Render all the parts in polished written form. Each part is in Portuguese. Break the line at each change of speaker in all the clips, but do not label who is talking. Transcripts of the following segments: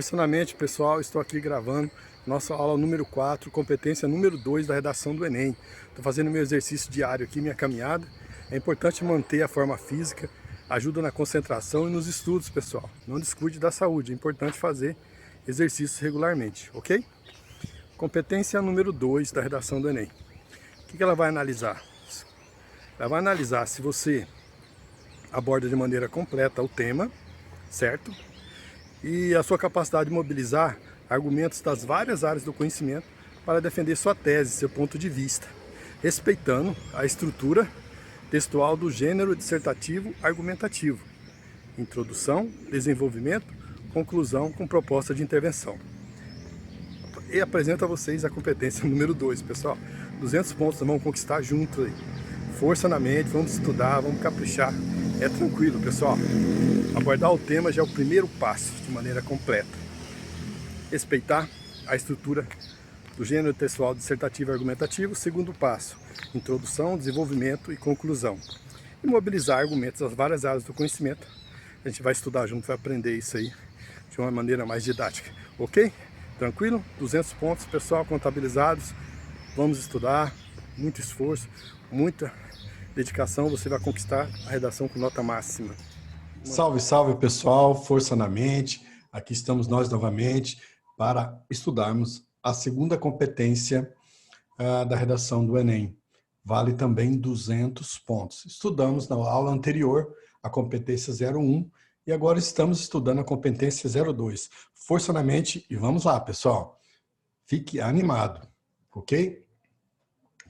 Força na mente, pessoal, estou aqui gravando nossa aula número 4, competência número 2 da redação do Enem. Estou fazendo meu exercício diário aqui, minha caminhada. É importante manter a forma física, ajuda na concentração e nos estudos, pessoal. Não descuide da saúde, é importante fazer exercícios regularmente, ok? Competência número 2 da redação do Enem. O que ela vai analisar? Ela vai analisar se você aborda de maneira completa o tema, certo? E a sua capacidade de mobilizar argumentos das várias áreas do conhecimento para defender sua tese, seu ponto de vista, respeitando a estrutura textual do gênero dissertativo argumentativo, introdução, desenvolvimento, conclusão com proposta de intervenção. E apresento a vocês a competência número 2, pessoal. 200 pontos, vamos conquistar junto aí. Força na mente, vamos estudar, vamos caprichar. É tranquilo, pessoal. Abordar o tema já é o primeiro passo, de maneira completa. Respeitar a estrutura do gênero textual dissertativo e argumentativo. Segundo passo, introdução, desenvolvimento e conclusão. E mobilizar argumentos das várias áreas do conhecimento. A gente vai estudar junto, vai aprender isso aí de uma maneira mais didática. Ok? Tranquilo? 200 pontos, pessoal, contabilizados. Vamos estudar, muito esforço, muita dedicação, você vai conquistar a redação com nota máxima.
Salve, salve, pessoal, força na mente. Aqui estamos nós novamente para estudarmos a segunda competência da redação do Enem. Vale também 200 pontos. Estudamos na aula anterior a competência 01 e agora estamos estudando a competência 02. Força na mente e vamos lá, pessoal. Fique animado, ok?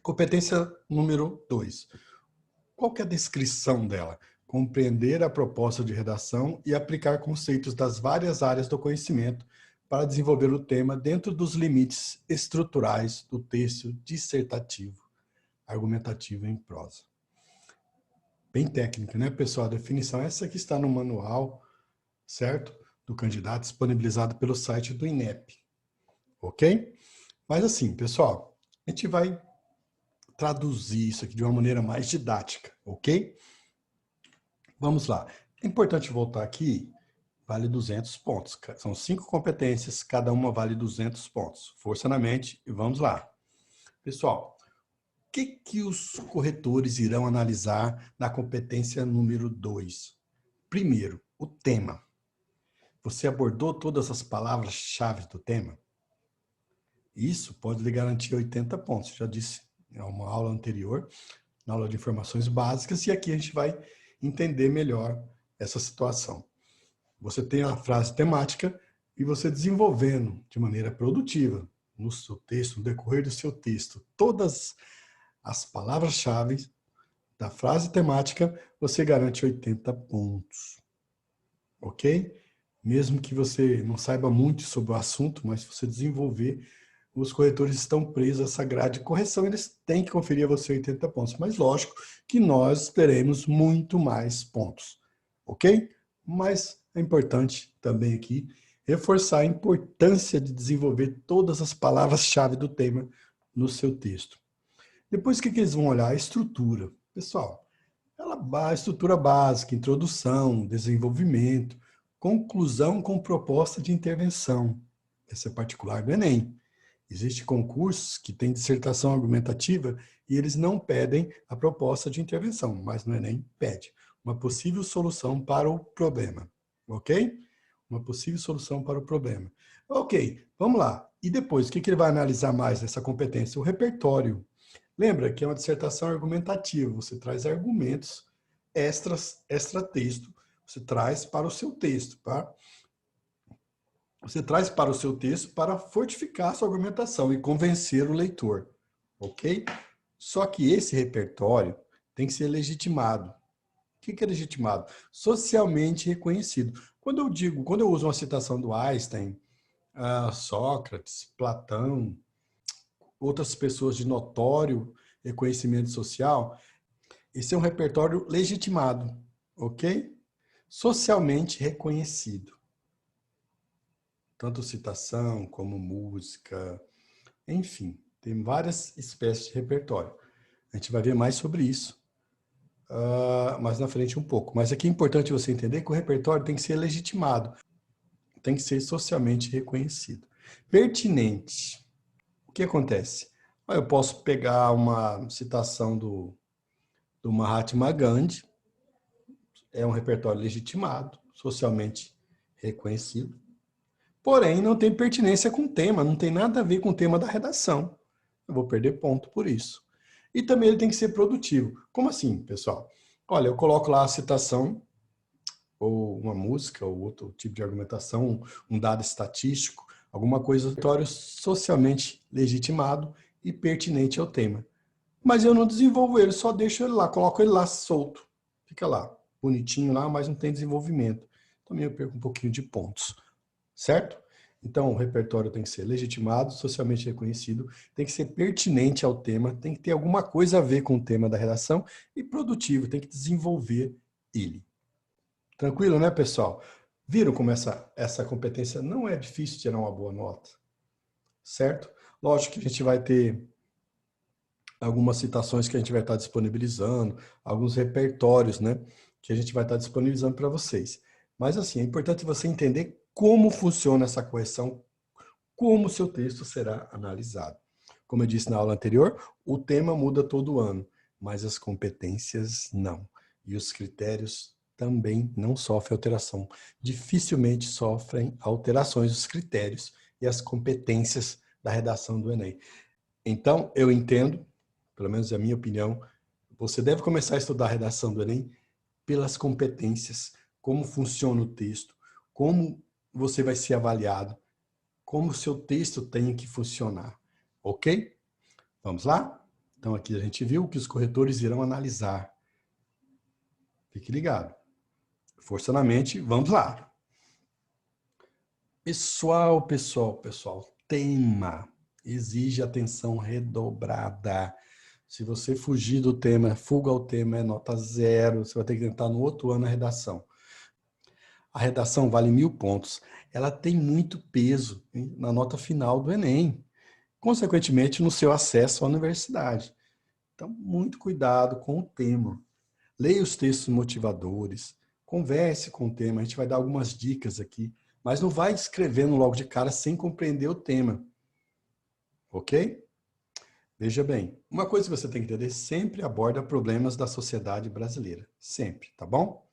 Competência número 2. Qual que é a descrição dela? Compreender a proposta de redação e aplicar conceitos das várias áreas do conhecimento para desenvolver o tema dentro dos limites estruturais do texto dissertativo, argumentativo em prosa. Bem técnica, né, pessoal? A definição essa que está no manual, certo? Do candidato, disponibilizado pelo site do INEP, ok? Mas assim, pessoal, a gente vai traduzir isso aqui de uma maneira mais didática, ok? Vamos lá. É importante voltar aqui, vale 200 pontos. São 5 competências, cada uma vale 200 pontos. Força na mente e vamos lá. Pessoal, o que os corretores irão analisar na competência número 2? Primeiro, o tema. Você abordou todas as palavras-chave do tema? Isso pode lhe garantir 80 pontos. Já disse em uma aula anterior, na aula de informações básicas, e aqui a gente vai entender melhor essa situação. Você tem a frase temática e você desenvolvendo de maneira produtiva no seu texto, no decorrer do seu texto, todas as palavras-chave da frase temática, você garante 80 pontos. Ok? Mesmo que você não saiba muito sobre o assunto, mas se você desenvolver, os corretores estão presos a essa grade de correção, eles têm que conferir a você 80 pontos. Mas lógico que nós teremos muito mais pontos, ok? Mas é importante também aqui reforçar a importância de desenvolver todas as palavras-chave do tema no seu texto. Depois, o que eles vão olhar? A estrutura. Pessoal, a estrutura básica, introdução, desenvolvimento, conclusão com proposta de intervenção. Essa é particular do Enem. Existem concursos que têm dissertação argumentativa e eles não pedem a proposta de intervenção, mas no Enem pede uma possível solução para o problema, ok? Uma possível solução para o problema. Ok, vamos lá. E depois, o que ele vai analisar mais nessa competência? O repertório. Lembra que é uma dissertação argumentativa, você traz argumentos extra-texto, você traz para o seu texto, tá? Você traz para o seu texto para fortificar a sua argumentação e convencer o leitor, ok? Só que esse repertório tem que ser legitimado. O que é legitimado? Socialmente reconhecido. Quando eu uso uma citação do Einstein, Sócrates, Platão, outras pessoas de notório reconhecimento social, esse é um repertório legitimado, ok? Socialmente reconhecido. Tanto citação como música, enfim, tem várias espécies de repertório. A gente vai ver mais sobre isso mais na frente um pouco. Mas aqui é importante você entender que o repertório tem que ser legitimado. tem que ser socialmente reconhecido. Pertinente. O que acontece? Eu posso pegar uma citação do Mahatma Gandhi, é um repertório legitimado, socialmente reconhecido, porém não tem pertinência com o tema, não tem nada a ver com o tema da redação. Eu vou perder ponto por isso. E também ele tem que ser produtivo. Como assim, pessoal? Olha, eu coloco lá a citação, ou uma música, ou outro tipo de argumentação, um dado estatístico, alguma coisa repertório socialmente legitimado e pertinente ao tema. Mas eu não desenvolvo ele, só deixo ele lá, coloco ele lá solto. Fica lá, bonitinho lá, mas não tem desenvolvimento. Também eu perco um pouquinho de pontos, certo? Então, o repertório tem que ser legitimado, socialmente reconhecido, tem que ser pertinente ao tema, tem que ter alguma coisa a ver com o tema da redação e produtivo, tem que desenvolver ele. Tranquilo, né, pessoal? Viram como essa competência não é difícil tirar uma boa nota, certo? Lógico que a gente vai ter algumas citações que a gente vai estar disponibilizando, alguns repertórios, né, que a gente vai estar disponibilizando para vocês. Mas, assim, é importante você entender como funciona essa correção, como o seu texto será analisado. Como eu disse na aula anterior, o tema muda todo ano, mas as competências não. E os critérios também não sofrem alteração. Dificilmente sofrem alterações os critérios e as competências da redação do Enem. Então, eu entendo, pelo menos é a minha opinião, você deve começar a estudar a redação do Enem pelas competências, como funciona o texto, como você vai ser avaliado, como o seu texto tem que funcionar, ok? Vamos lá? Então aqui a gente viu que os corretores irão analisar. Fique ligado. Força na mente, vamos lá. Pessoal, tema exige atenção redobrada. Se você fugir do tema, fuga ao tema, é nota 0, você vai ter que tentar no outro ano a redação. A redação vale 1.000 pontos. Ela tem muito peso, hein, na nota final do Enem, consequentemente no seu acesso à universidade. Então, muito cuidado com o tema. Leia os textos motivadores, converse com o tema, a gente vai dar algumas dicas aqui, mas não vai escrevendo logo de cara sem compreender o tema. Ok? Veja bem, uma coisa que você tem que entender, sempre aborda problemas da sociedade brasileira. Sempre, tá bom?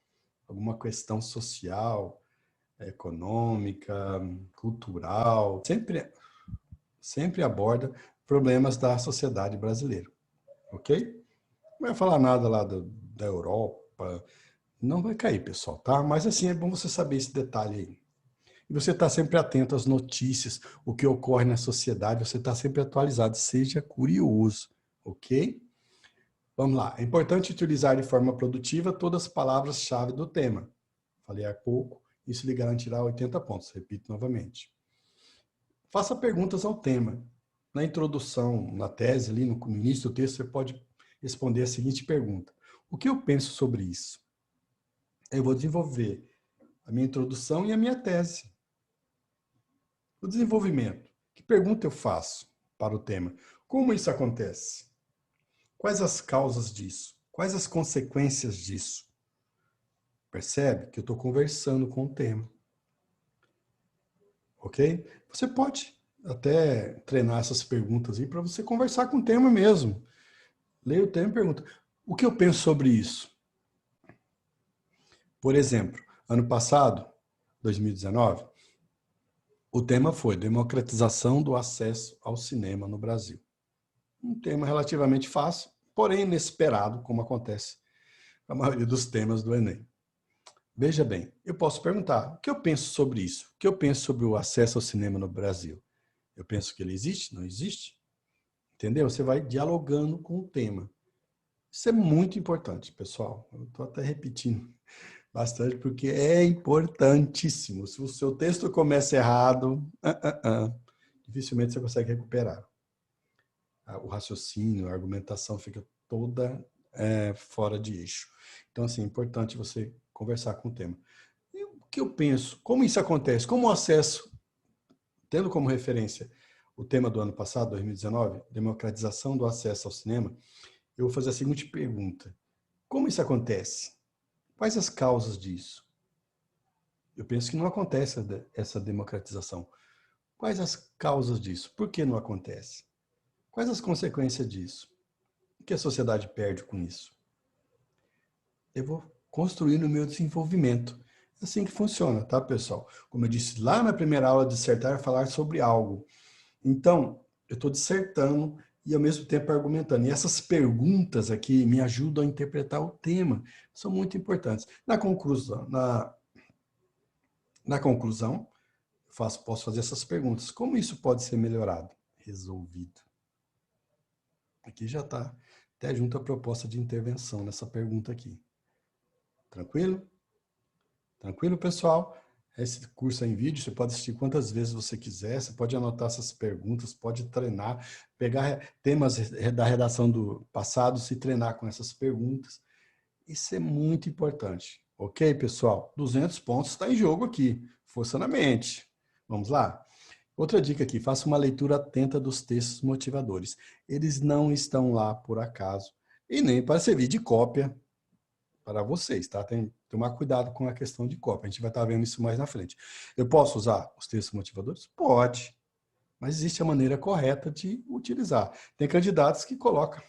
Alguma questão social, econômica, cultural, sempre aborda problemas da sociedade brasileira, ok? Não vai falar nada lá da Europa, não vai cair, pessoal, tá? Mas assim, é bom você saber esse detalhe aí. E você está sempre atento às notícias, o que ocorre na sociedade, você está sempre atualizado, seja curioso, ok? Vamos lá. É importante utilizar de forma produtiva todas as palavras-chave do tema. Falei há pouco, isso lhe garantirá 80 pontos. Repito novamente. Faça perguntas ao tema. Na introdução, na tese, ali no início do texto, você pode responder a seguinte pergunta: o que eu penso sobre isso? Eu vou desenvolver a minha introdução e a minha tese. O desenvolvimento. Que pergunta eu faço para o tema? Como isso acontece? Quais as causas disso? Quais as consequências disso? Percebe que eu estou conversando com o tema. Ok? Você pode até treinar essas perguntas aí para você conversar com o tema mesmo. Leia o tema e pergunta: o que eu penso sobre isso? Por exemplo, ano passado, 2019, o tema foi democratização do acesso ao cinema no Brasil. Um tema relativamente fácil, porém inesperado, como acontece com a maioria dos temas do Enem. Veja bem, eu posso perguntar: o que eu penso sobre isso? O que eu penso sobre o acesso ao cinema no Brasil? Eu penso que ele existe? Não existe? Entendeu? Você vai dialogando com o tema. Isso é muito importante, pessoal. Eu estou até repetindo bastante, porque é importantíssimo. Se o seu texto começa errado, dificilmente você consegue recuperar. O raciocínio, a argumentação fica toda fora de eixo. Então, assim, é importante você conversar com o tema. E o que eu penso? Como isso acontece? Como o acesso, tendo como referência o tema do ano passado, 2019, democratização do acesso ao cinema, eu vou fazer a seguinte pergunta: como isso acontece? Quais as causas disso? Eu penso que não acontece essa democratização. Quais as causas disso? Por que não acontece? Quais as consequências disso? O que a sociedade perde com isso? Eu vou construir no meu desenvolvimento. É assim que funciona, tá, pessoal? Como eu disse lá na primeira aula, dissertar é falar sobre algo. Então, eu estou dissertando e ao mesmo tempo argumentando. E essas perguntas aqui me ajudam a interpretar o tema. São muito importantes. Na conclusão, posso fazer essas perguntas. Como isso pode ser melhorado? Resolvido. Aqui já está até junto a proposta de intervenção nessa pergunta aqui. Tranquilo? Tranquilo, pessoal? Esse curso é em vídeo, você pode assistir quantas vezes você quiser, você pode anotar essas perguntas, pode treinar, pegar temas da redação do passado, se treinar com essas perguntas. Isso é muito importante. Ok, pessoal? 200 pontos está em jogo aqui. Força na mente. Vamos lá? Outra dica aqui, faça uma leitura atenta dos textos motivadores. Eles não estão lá por acaso e nem para servir de cópia para vocês, tá? Tem que tomar cuidado com a questão de cópia. A gente vai estar vendo isso mais na frente. Eu posso usar os textos motivadores? Pode, mas existe a maneira correta de utilizar. Tem candidatos que colocam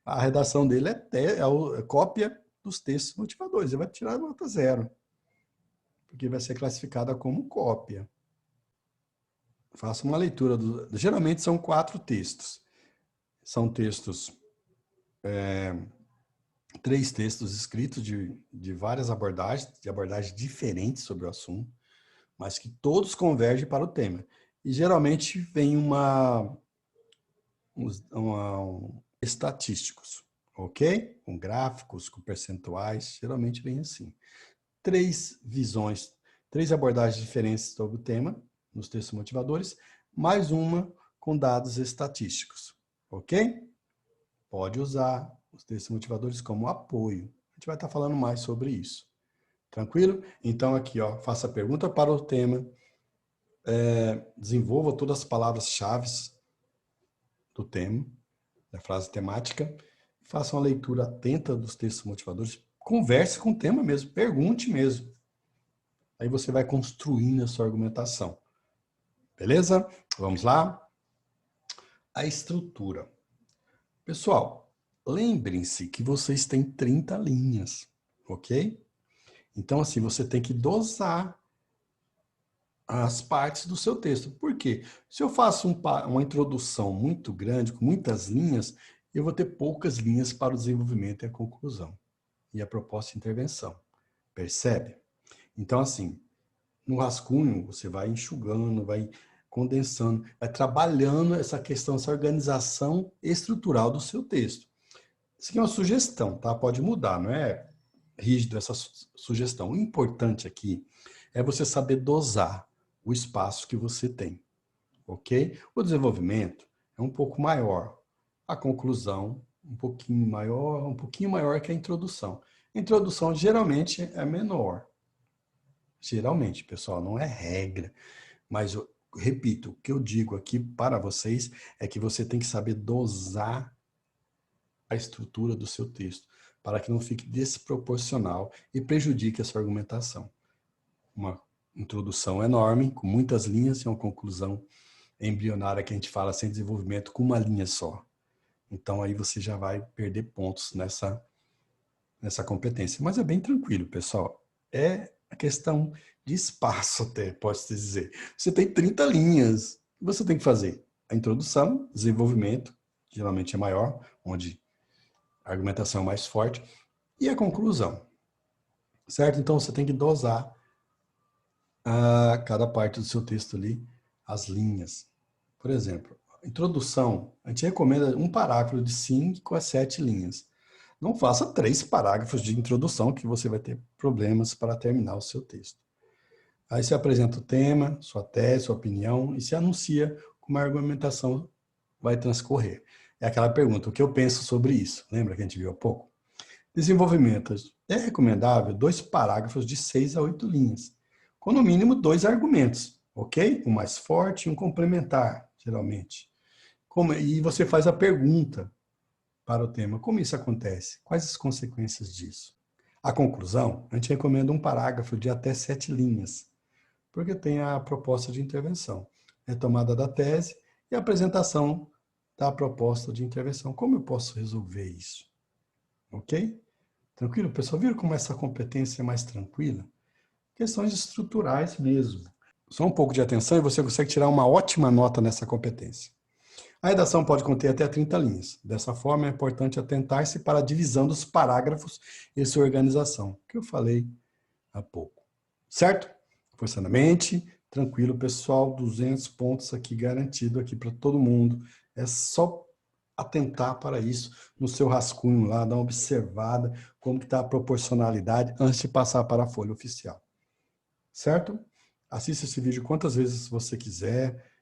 a redação dele é cópia dos textos motivadores. Ele vai tirar nota 0, porque vai ser classificada como cópia. Faça uma leitura. Geralmente são 4 textos. São textos, 3 textos escritos de várias abordagens, de abordagens diferentes sobre o assunto, mas que todos convergem para o tema. E geralmente vem estatísticos, ok? Com gráficos, com percentuais, geralmente vem assim. 3 visões, 3 abordagens diferentes sobre o tema, nos textos motivadores, mais uma com dados estatísticos, ok? Pode usar os textos motivadores como apoio. A gente vai estar falando mais sobre isso. Tranquilo? Então aqui, ó, faça a pergunta para o tema, desenvolva todas as palavras-chave do tema, da frase temática, faça uma leitura atenta dos textos motivadores, converse com o tema mesmo, pergunte mesmo. Aí você vai construindo a sua argumentação. Beleza? Vamos lá? A estrutura. Pessoal, lembrem-se que vocês têm 30 linhas, ok? Então, assim, você tem que dosar as partes do seu texto. Por quê? Se eu faço uma introdução muito grande, com muitas linhas, eu vou ter poucas linhas para o desenvolvimento e a conclusão. E a proposta de intervenção. Percebe? Então, assim, no rascunho, você vai enxugando, vai condensando, vai trabalhando essa questão, essa organização estrutural do seu texto. Isso aqui é uma sugestão, tá? Pode mudar, não é rígido essa sugestão. O importante aqui é você saber dosar o espaço que você tem, ok? O desenvolvimento é um pouco maior. A conclusão, um pouquinho maior que a introdução. A introdução geralmente é menor. Geralmente, pessoal, não é regra. Mas, eu repito, o que eu digo aqui para vocês é que você tem que saber dosar a estrutura do seu texto, para que não fique desproporcional e prejudique a sua argumentação. Uma introdução enorme, com muitas linhas, e uma conclusão embrionária que a gente fala sem desenvolvimento, com uma linha só. Então, aí você já vai perder pontos nessa competência. Mas é bem tranquilo, pessoal. É a questão de espaço até, posso te dizer. Você tem 30 linhas. Você tem que fazer a introdução, desenvolvimento, geralmente é maior, onde a argumentação é mais forte, e a conclusão. Certo? Então, você tem que dosar a cada parte do seu texto ali, as linhas. Por exemplo, introdução, a gente recomenda um parágrafo de 5 a 7 linhas. Não faça 3 parágrafos de introdução, que você vai ter problemas para terminar o seu texto. Aí você apresenta o tema, sua tese, sua opinião, e se anuncia como a argumentação vai transcorrer. É aquela pergunta, o que eu penso sobre isso? Lembra que a gente viu há pouco? Desenvolvimento. É recomendável 2 parágrafos de 6 a 8 linhas, com no mínimo 2 argumentos, ok? Um mais forte e um complementar, geralmente. E você faz a pergunta para o tema. Como isso acontece? Quais as consequências disso? A conclusão, a gente recomenda um parágrafo de até 7 linhas, porque tem a proposta de intervenção, retomada da tese e a apresentação da proposta de intervenção. Como eu posso resolver isso? Ok? Tranquilo? Pessoal, viram como essa competência é mais tranquila? Questões estruturais mesmo. Só um pouco de atenção e você consegue tirar uma ótima nota nessa competência. A redação pode conter até 30 linhas. Dessa forma, é importante atentar-se para a divisão dos parágrafos e sua organização, que eu falei há pouco. Certo? Força na mente, tranquilo, pessoal, 200 pontos aqui garantido aqui para todo mundo. É só atentar para isso no seu rascunho lá, dar uma observada como está a proporcionalidade antes de passar para a folha oficial. Certo? Assista esse vídeo quantas vezes você quiser,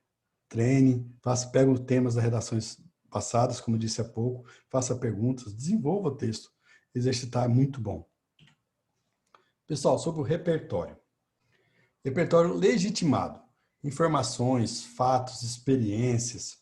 treine, pega os temas das redações passadas, como eu disse há pouco, faça perguntas, desenvolva o texto. Exercitar é muito bom. Pessoal, sobre o repertório. Repertório legitimado. Informações, fatos, experiências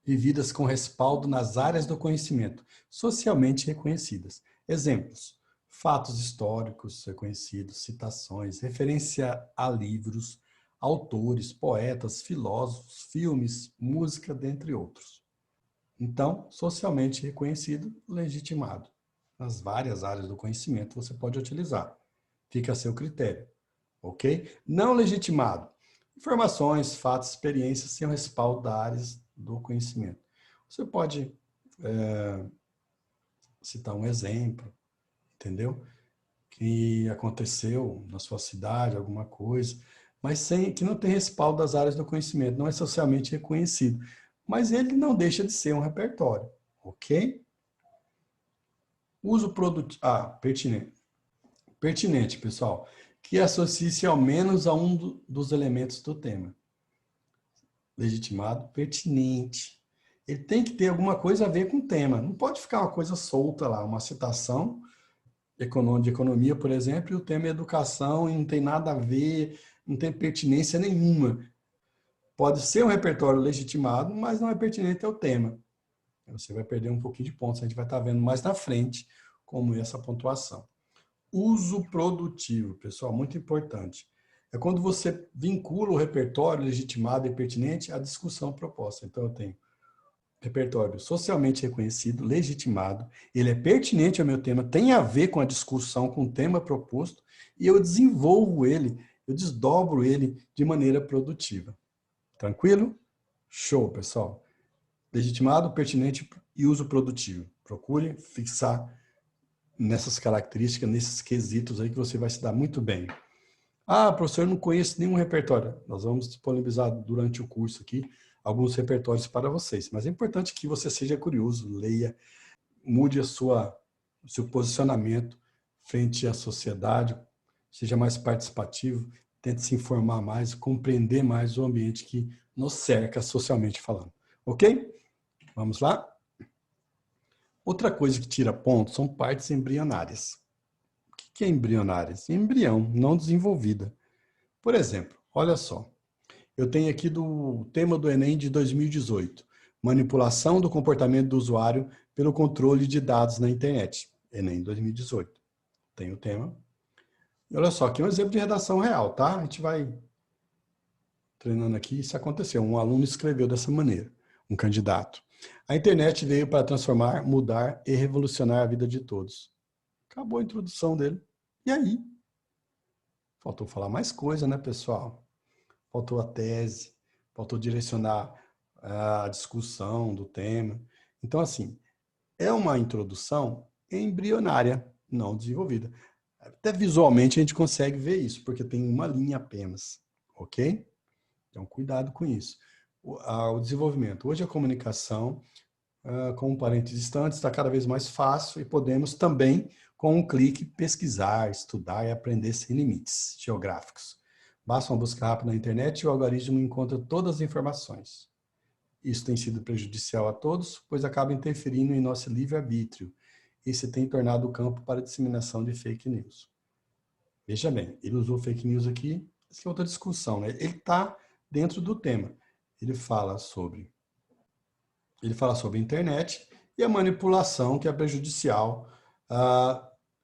vividas com respaldo nas áreas do conhecimento, socialmente reconhecidas. Exemplos: fatos históricos reconhecidos, citações, referência a livros, autores, poetas, filósofos, filmes, música, dentre outros. Então, socialmente reconhecido, legitimado. Nas várias áreas do conhecimento você pode utilizar. Fica a seu critério. Ok? Não legitimado. Informações, fatos, experiências sem o respaldo das áreas do conhecimento. Você pode citar um exemplo, entendeu? Que aconteceu na sua cidade, alguma coisa, mas sem que não tem respaldo das áreas do conhecimento, não é socialmente reconhecido. Mas ele não deixa de ser um repertório, ok? Uso produtivo. Pertinente. Pertinente, pessoal. Que associe-se ao menos a um dos elementos do tema. Legitimado, pertinente. Ele tem que ter alguma coisa a ver com o tema. Não pode ficar uma coisa solta lá, uma citação de economia, por exemplo, e o tema é educação e não tem nada a ver, não tem pertinência nenhuma. Pode ser um repertório legitimado, mas não é pertinente ao tema. Você vai perder um pouquinho de pontos, a gente vai estar vendo mais na frente como essa pontuação. Uso produtivo, pessoal, muito importante. É quando você vincula o repertório legitimado e pertinente à discussão proposta. Então, eu tenho repertório socialmente reconhecido, legitimado, ele é pertinente ao meu tema, tem a ver com a discussão, com o tema proposto, e eu desenvolvo ele, eu desdobro ele de maneira produtiva. Tranquilo? Show, pessoal. Legitimado, pertinente e uso produtivo. Procure fixar nessas características, nesses quesitos aí que você vai se dar muito bem. Professor, eu não conheço nenhum repertório. Nós vamos disponibilizar durante o curso aqui alguns repertórios para vocês. Mas é importante que você seja curioso, leia, mude o seu posicionamento frente à sociedade, seja mais participativo, tente se informar mais, compreender mais o ambiente que nos cerca socialmente falando. Ok? Vamos lá? Outra coisa que tira pontos são partes embrionárias. O que é embrionárias? Embrião, não desenvolvida. Por exemplo, olha só. Eu tenho aqui do tema do Enem de 2018. Manipulação do comportamento do usuário pelo controle de dados na internet. Enem 2018. Tem o tema. E olha só, aqui é um exemplo de redação real, tá? A gente vai treinando aqui. Isso aconteceu. Um aluno escreveu dessa maneira. Um candidato. A internet veio para transformar, mudar e revolucionar a vida de todos. Acabou a introdução dele. E aí? Faltou falar mais coisa, né, pessoal? Faltou a tese, faltou direcionar a discussão do tema. Então, assim, é uma introdução embrionária, não desenvolvida. Até visualmente a gente consegue ver isso, porque tem uma linha apenas, ok? Então, cuidado com isso. O desenvolvimento. Hoje a comunicação com parentes distantes está cada vez mais fácil e podemos também, com um clique, pesquisar, estudar e aprender sem limites geográficos. Basta uma busca rápida na internet e o algoritmo encontra todas as informações. Isso tem sido prejudicial a todos, pois acaba interferindo em nosso livre-arbítrio e se tem tornado o campo para a disseminação de fake news. Veja bem, ele usou fake news aqui, essa é outra discussão, né? Ele está dentro do tema. Ele fala sobre a internet e a manipulação que é prejudicial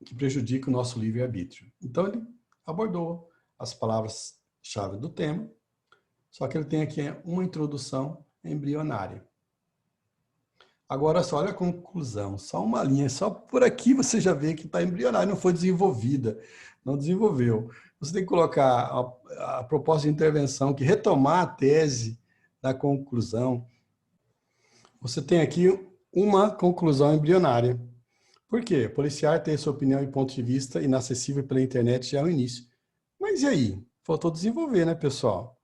que prejudica o nosso livre-arbítrio. Então, ele abordou as palavras-chave do tema, só que ele tem aqui uma introdução embrionária. Agora, só olha a conclusão, só uma linha, só por aqui você já vê que está embrionária, não foi desenvolvida, não desenvolveu. Você tem que colocar a proposta de intervenção, que retomar a tese da conclusão. Você tem aqui uma conclusão embrionária. Por quê? Policiar ter sua opinião e ponto de vista inacessível pela internet já é o início. Mas e aí? Faltou desenvolver, né, pessoal?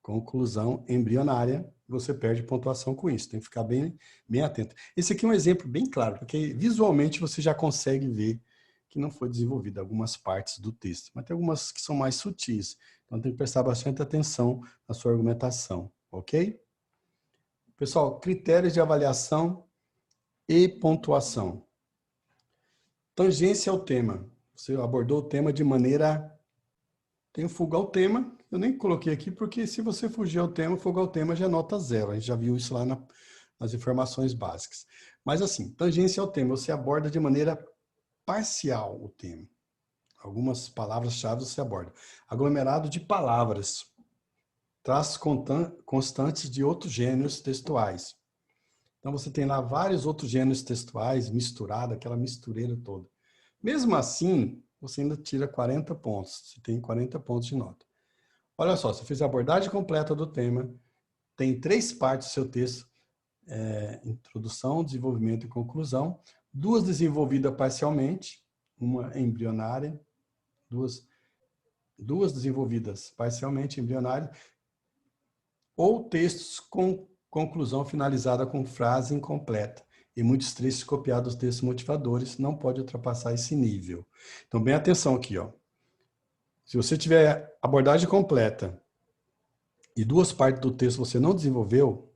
Conclusão embrionária, você perde pontuação com isso. Tem que ficar bem atento. Esse aqui é um exemplo bem claro, porque visualmente você já consegue ver que não foi desenvolvida algumas partes do texto. Mas tem algumas que são mais sutis. Então tem que prestar bastante atenção na sua argumentação, ok? Pessoal, critérios de avaliação e pontuação. Tangência ao tema. Você abordou o tema de maneira... Tem o fuga ao tema. Eu nem coloquei aqui porque se você fugir ao tema, fuga ao tema já é nota 0. A gente já viu isso lá nas informações básicas. Mas assim, tangência ao tema. Você aborda de maneira parcial o tema. Algumas palavras-chave você aborda. Aglomerado de palavras. Traços constantes de outros gêneros textuais. Então, você tem lá vários outros gêneros textuais, misturado, aquela mistureira toda. Mesmo assim, você ainda tira 40 pontos. Você tem 40 pontos de nota. Olha só, você fez a abordagem completa do tema, tem 3 partes do seu texto, introdução, desenvolvimento e conclusão, 2 desenvolvidas parcialmente, uma embrionária, duas desenvolvidas parcialmente embrionária, ou textos com conclusão finalizada com frase incompleta. E muitos trechos copiados dos textos motivadores não pode ultrapassar esse nível. Então, bem atenção aqui, ó. Se você tiver abordagem completa e 2 partes do texto você não desenvolveu,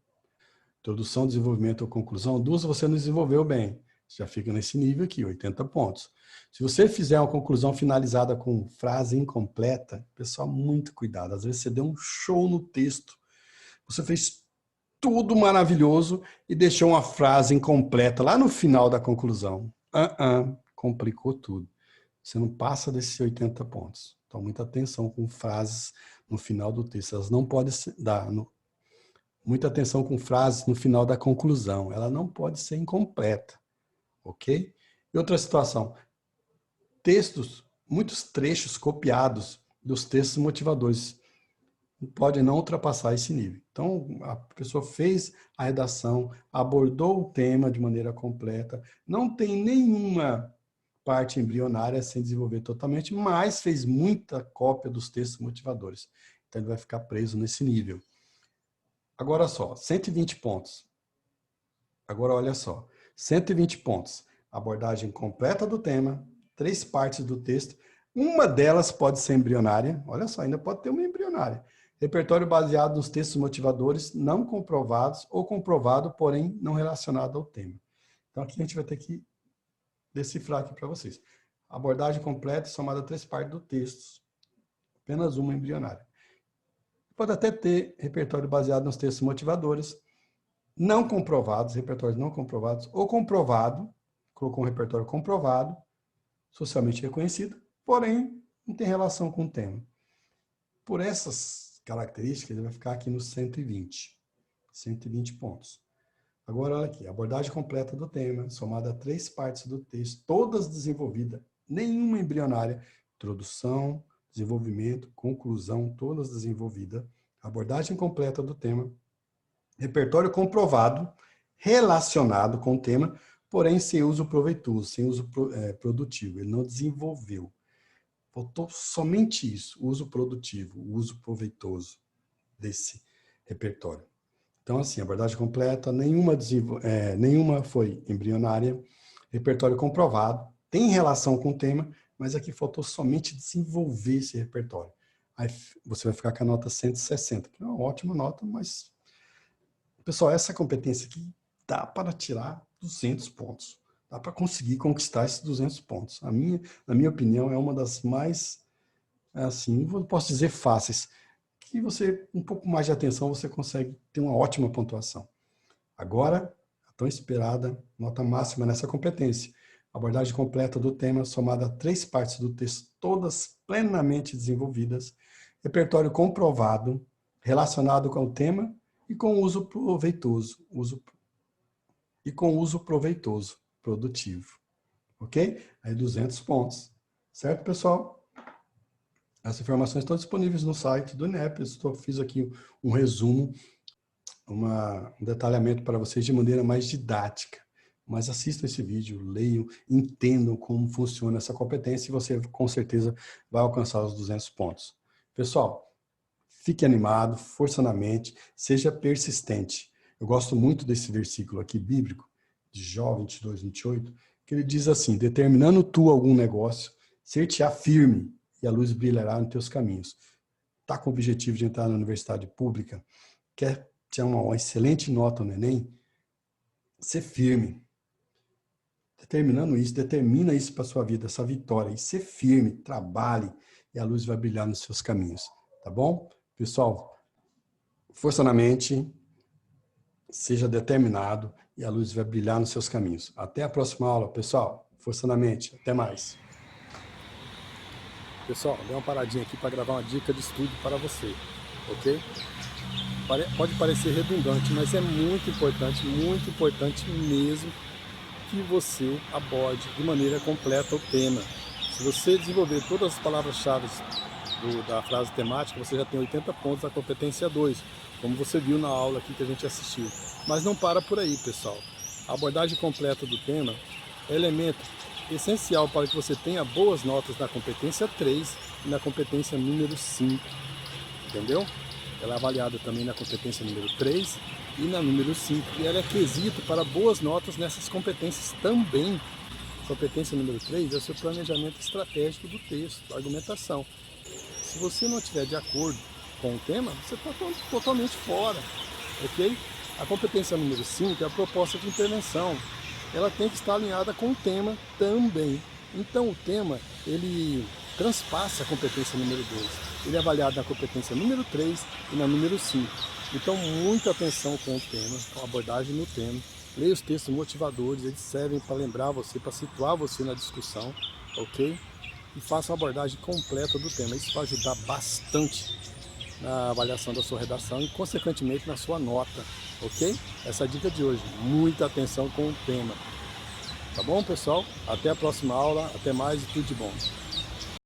introdução, desenvolvimento ou conclusão, 2 você não desenvolveu bem. Você já fica nesse nível aqui, 80 pontos. Se você fizer uma conclusão finalizada com frase incompleta, pessoal, muito cuidado. Às vezes você deu um show no texto. Você fez tudo maravilhoso e deixou uma frase incompleta lá no final da conclusão. Complicou tudo. Você não passa desses 80 pontos. Então, muita atenção com frases no final do texto. Elas não podem dar... Muita atenção com frases no final da conclusão. Ela não pode ser incompleta. Ok? E outra situação. Textos, muitos trechos copiados dos textos motivadores. Pode não ultrapassar esse nível. Então, a pessoa fez a redação, abordou o tema de maneira completa, não tem nenhuma parte embrionária sem desenvolver totalmente, mas fez muita cópia dos textos motivadores. Então, ele vai ficar preso nesse nível. Agora só, 120 pontos. Agora, olha só, 120 pontos. Abordagem completa do tema, 3 partes do texto. Uma delas pode ser embrionária. Olha só, ainda pode ter uma embrionária. Repertório baseado nos textos motivadores não comprovados ou comprovado, porém não relacionado ao tema. Então, aqui a gente vai ter que decifrar aqui para vocês. Abordagem completa somada a 3 partes do texto. Apenas uma embrionária. Pode até ter repertório baseado nos textos motivadores não comprovados, repertórios não comprovados, ou comprovado, colocou um repertório comprovado, socialmente reconhecido, porém não tem relação com o tema. Por essas características, ele vai ficar aqui nos 120 pontos. Agora, olha aqui, abordagem completa do tema, somada a 3 partes do texto, todas desenvolvidas, nenhuma embrionária, introdução, desenvolvimento, conclusão, todas desenvolvidas, abordagem completa do tema, repertório comprovado, relacionado com o tema, porém sem uso proveitoso, sem uso produtivo, ele não desenvolveu. Faltou somente isso, o uso produtivo, o uso proveitoso desse repertório. Então, assim, abordagem completa, nenhuma foi embrionária, repertório comprovado, tem relação com o tema, mas aqui faltou somente desenvolver esse repertório. Aí você vai ficar com a nota 160, que é uma ótima nota, mas, pessoal, essa competência aqui dá para tirar 200 pontos. Dá para conseguir conquistar esses 200 pontos. Na minha opinião, é uma das mais, assim, não posso dizer fáceis, que você, um pouco mais de atenção, você consegue ter uma ótima pontuação. Agora, a tão esperada nota máxima nessa competência. abordagem completa do tema, somada a 3 partes do texto, todas plenamente desenvolvidas, repertório comprovado, relacionado com o tema e com uso proveitoso, produtivo. Ok? Aí 200 pontos. Certo, pessoal? As informações estão disponíveis no site do INEP. Eu fiz aqui um resumo, um detalhamento para vocês de maneira mais didática. Mas assistam esse vídeo, leiam, entendam como funciona essa competência e você com certeza vai alcançar os 200 pontos. Pessoal, fique animado, força na mente, seja persistente. Eu gosto muito desse versículo aqui bíblico, de Jó 22, 28, que ele diz assim: determinando tu algum negócio, ser-te-á firme e a luz brilhará nos teus caminhos. Está com o objetivo de entrar na universidade pública, quer ter uma excelente nota no Enem? Ser firme. Determina isso para a sua vida, essa vitória. E ser firme, trabalhe e a luz vai brilhar nos seus caminhos. Tá bom? Pessoal, força na mente, seja determinado e a luz vai brilhar nos seus caminhos. Até a próxima aula, pessoal. Força na mente. Até mais.
Pessoal, dei uma paradinha aqui para gravar uma dica de estudo para você, ok? Pode parecer redundante, mas é muito importante mesmo que você aborde de maneira completa o tema. Se você desenvolver todas as palavras-chave da frase temática, você já tem 80 pontos da competência 2, como você viu na aula aqui que a gente assistiu. Mas não para por aí, pessoal. A abordagem completa do tema é elemento essencial para que você tenha boas notas na competência 3 e na competência número 5, entendeu? Ela é avaliada também na competência número 3 e na número 5, e ela é quesito para boas notas nessas competências também. Competência número 3 é o seu planejamento estratégico do texto, da argumentação. Se você não estiver de acordo com o tema, você está totalmente fora, ok? A competência número 5 é a proposta de intervenção. Ela tem que estar alinhada com o tema também. Então o tema, ele transpassa a competência número 2. Ele é avaliado na competência número 3 e na número 5. Então muita atenção com o tema, com a abordagem no tema. Leia os textos motivadores, eles servem para lembrar você, para situar você na discussão, ok? E faça uma abordagem completa do tema. Isso vai ajudar bastante na avaliação da sua redação e, consequentemente, na sua nota, ok? Essa é a dica de hoje. Muita atenção com o tema. Tá bom, pessoal? Até a próxima aula. Até mais e tudo de bom.